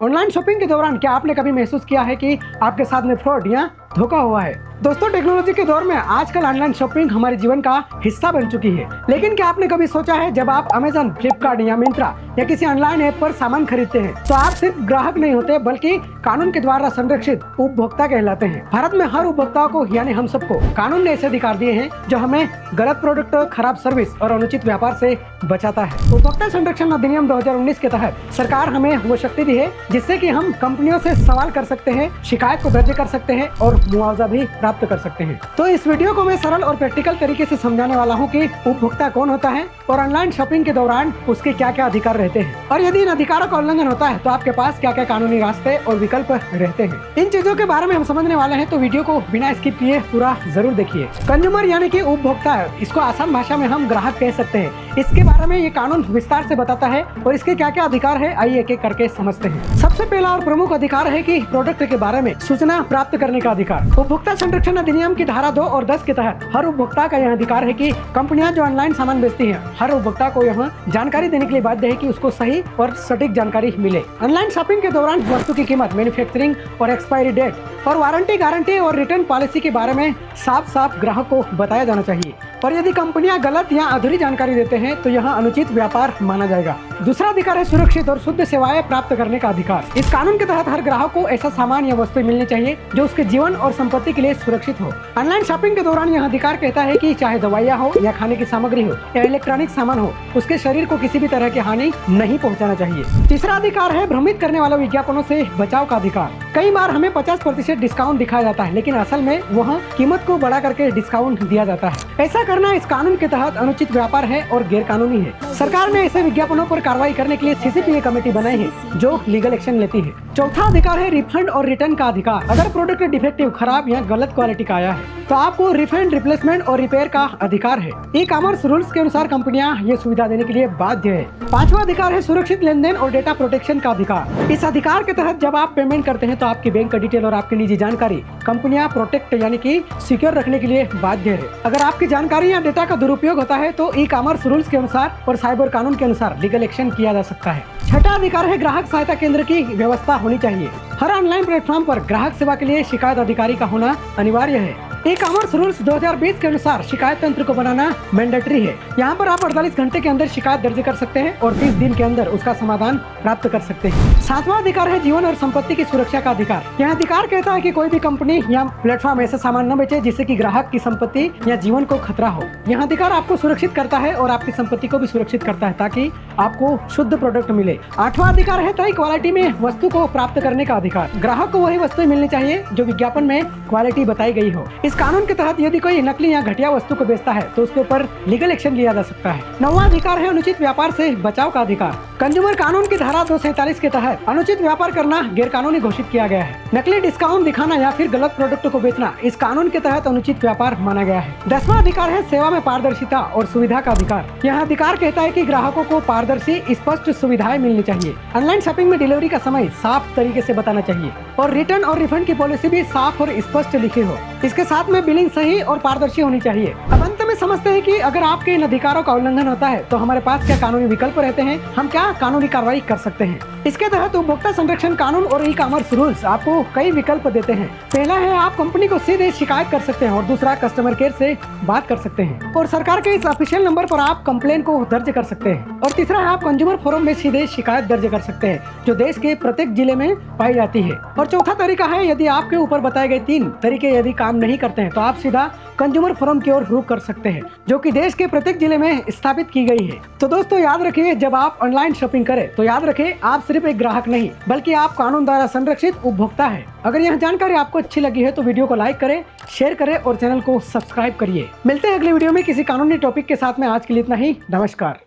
Online shopping के दौरान क्या आपने कभी महसूस किया है कि आपके साथ में फ्रॉड या धोखा हुआ है? दोस्तों, टेक्नोलॉजी के दौर में आजकल ऑनलाइन शॉपिंग हमारे जीवन का हिस्सा बन चुकी है। लेकिन क्या आपने कभी सोचा है, जब आप अमेजन, फ्लिपकार्ट या मिंत्रा या किसी ऑनलाइन ऐप पर सामान खरीदते हैं तो आप सिर्फ ग्राहक नहीं होते बल्कि कानून के द्वारा संरक्षित उपभोक्ता कहलाते हैं। भारत में हर उपभोक्ता को यानी हम सबको कानून ने ऐसे अधिकार दिए हैं जो हमें गलत प्रोडक्ट, खराब सर्विस और अनुचित व्यापार से बचाता है। उपभोक्ता संरक्षण अधिनियम 2019 के तहत सरकार हमें वो शक्ति दी है जिससे कि हम कंपनियों से सवाल कर सकते हैं, शिकायत को दर्ज कर सकते हैं और मुआवजा भी प्राप्त कर सकते हैं। तो इस वीडियो को मैं सरल और प्रैक्टिकल तरीके से समझाने वाला हूँ कि उपभोक्ता कौन होता है और ऑनलाइन शॉपिंग के दौरान उसके क्या क्या अधिकार रहते हैं, और यदि इन अधिकारों का उल्लंघन होता है तो आपके पास क्या क्या कानूनी रास्ते और विकल्प रहते हैं। इन चीजों के बारे में हम समझने वाले हैं, तो वीडियो को बिना स्किप किए पूरा जरूर देखिए। कंज्यूमर यानी कि उपभोक्ता है, इसको आसान भाषा में हम ग्राहक कह सकते हैं। इसके बारे में ये कानून विस्तार से बताता है और इसके क्या क्या अधिकार है, आइए एक एक करके समझते हैं। सबसे पहला और प्रमुख अधिकार है कि प्रोडक्ट के बारे में सूचना प्राप्त करने का अधिकार। उपभोक्ता संरक्षण अधिनियम की धारा 2 और 10 के तहत हर उपभोक्ता का यह अधिकार है कि कंपनियां जो ऑनलाइन सामान बेचती हैं, हर उपभोक्ता को यह जानकारी देने के लिए बाध्य है कि उसको सही और सटीक जानकारी मिले। ऑनलाइन शॉपिंग के दौरान वस्तु की कीमत, मैन्युफैक्चरिंग और एक्सपायरी डेट और वारंटी, गारंटी और रिटर्न पॉलिसी के बारे में साफ साफ ग्राहक को बताया जाना चाहिए। और यदि कंपनियां गलत या अधूरी जानकारी देते हैं तो यह अनुचित व्यापार माना जाएगा। दूसरा अधिकार है सुरक्षित और शुद्ध सेवाएं प्राप्त करने का अधिकार। इस कानून के तहत हर ग्राहक को ऐसा सामान या वस्तु मिलनी चाहिए जो उसके जीवन और संपत्ति के लिए सुरक्षित हो। ऑनलाइन शॉपिंग के दौरान यह अधिकार कहता है कि चाहे दवाइयाँ हो या खाने की सामग्री हो या इलेक्ट्रॉनिक सामान हो, उसके शरीर को किसी भी तरह की हानि नहीं पहुँचाना चाहिए। तीसरा अधिकार है भ्रमित करने वाले विज्ञापनों से बचाव का अधिकार। कई बार हमें 50% डिस्काउंट दिखाया जाता है, लेकिन असल में वह कीमत को बढ़ा करके डिस्काउंट दिया जाता है। ऐसा करना इस कानून के तहत अनुचित व्यापार है और गैर कानूनी है। सरकार ने ऐसे विज्ञापनों पर कार्रवाई करने के लिए सीसीपीए कमेटी बनाई है जो लीगल एक्शन लेती है। चौथा अधिकार है रिफंड और रिटर्न का अधिकार। अगर प्रोडक्ट डिफेक्टिव, खराब या गलत क्वालिटी का आया है तो आपको रिफंड, रिप्लेसमेंट और रिपेयर का अधिकार है। ई कॉमर्स रूल्स के अनुसार कंपनियां ये सुविधा देने के लिए बाध्य है। पांचवा अधिकार है सुरक्षित लेनदेन और डेटा प्रोटेक्शन का अधिकार। इस अधिकार के तहत जब आप पेमेंट करते हैं तो आपकी बैंक का डिटेल और आपकी निजी जानकारी कंपनियां प्रोटेक्ट यानी कि सिक्योर रखने के लिए बाध्य है। अगर आपकी जानकारी या डेटा का दुरुपयोग होता है तो ई कॉमर्स रूल्स के अनुसार और साइबर कानून के अनुसार लीगल एक्शन किया जा सकता है। छठा अधिकार है ग्राहक सहायता केंद्र की व्यवस्था होनी चाहिए। हर ऑनलाइन प्लेटफॉर्म पर ग्राहक सेवा के लिए शिकायत अधिकारी का होना अनिवार्य है। ई कॉमर्स रूल्स 2020 के अनुसार शिकायत तंत्र को बनाना मैंडेटरी है। यहाँ पर आप 48 घंटे के अंदर शिकायत दर्ज कर सकते हैं और 30 दिन के अंदर उसका समाधान प्राप्त कर सकते हैं। सातवां अधिकार है जीवन और संपत्ति की सुरक्षा का अधिकार। यह अधिकार कहता है कि कोई भी कंपनी या प्लेटफॉर्म ऐसा सामान न बेचे जिससे कि ग्राहक की संपत्ति या जीवन को खतरा हो। यह अधिकार आपको सुरक्षित करता है और आपकी संपत्ति को भी सुरक्षित करता है ताकि आपको शुद्ध प्रोडक्ट मिले। आठवां अधिकार है तय क्वालिटी में वस्तु को प्राप्त करने का अधिकार। ग्राहक को वही वस्तु मिलनी चाहिए जो विज्ञापन में क्वालिटी बताई गई हो। इस कानून के तहत यदि कोई नकली या घटिया वस्तु को बेचता है तो उसके ऊपर लीगल एक्शन लिया जा सकता है। नौवां अधिकार है अनुचित व्यापार से बचाव का अधिकार। कंज्यूमर कानून की धारा 247 के तहत अनुचित व्यापार करना गैर कानूनी घोषित किया गया है। नकली डिस्काउंट दिखाना या फिर गलत प्रोडक्ट को बेचना इस कानून के तहत अनुचित व्यापार माना गया है। 10वां अधिकार है सेवा में पारदर्शिता और सुविधा का अधिकार। यह अधिकार कहता है कि ग्राहकों को पारदर्शी, स्पष्ट सुविधाएं मिलनी चाहिए। ऑनलाइन शॉपिंग में डिलीवरी का समय साफ तरीके से बताना चाहिए और रिटर्न और रिफंड की पॉलिसी भी साफ और स्पष्ट लिखी हो। इसके साथ में बिलिंग सही और पारदर्शी होनी चाहिए। अब अंत में समझते हैं कि अगर आपके इन अधिकारों का उल्लंघन होता है तो हमारे पास क्या कानूनी विकल्प रहते हैं, हम क्या कानूनी कार्रवाई कर सकते हैं। इसके तहत उपभोक्ता संरक्षण कानून और ई कॉमर्स रूल्स आपको कई विकल्प देते हैं। पहला है आप कंपनी को सीधे शिकायत कर सकते हैं और दूसरा कस्टमर केयर से बात कर सकते हैं और सरकार के इस ऑफिशियल नंबर पर आप कंप्लेन को दर्ज कर सकते हैं। और तीसरा है आप कंज्यूमर फोरम में सीधे शिकायत दर्ज कर सकते हैं जो देश के प्रत्येक जिले में पाई जाती है। और चौथा तरीका है यदि आपके ऊपर बताए गए 3 तरीके यदि काम नहीं करते हैं तो आप सीधा कंज्यूमर फोरम की ओर रुख कर सकते हैं जो कि देश के प्रत्येक जिले में स्थापित की गई है। तो दोस्तों याद रखिए, जब आप ऑनलाइन शॉपिंग करें तो याद रखें आप सिर्फ एक ग्राहक नहीं बल्कि आप कानून द्वारा संरक्षित उपभोक्ता है। अगर यह जानकारी आपको अच्छी लगी है तो वीडियो को लाइक करें, शेयर करें और चैनल को सब्सक्राइब करिए। मिलते हैं अगले वीडियो में किसी कानूनी टॉपिक के साथ में। आज के लिए इतना ही। नमस्कार।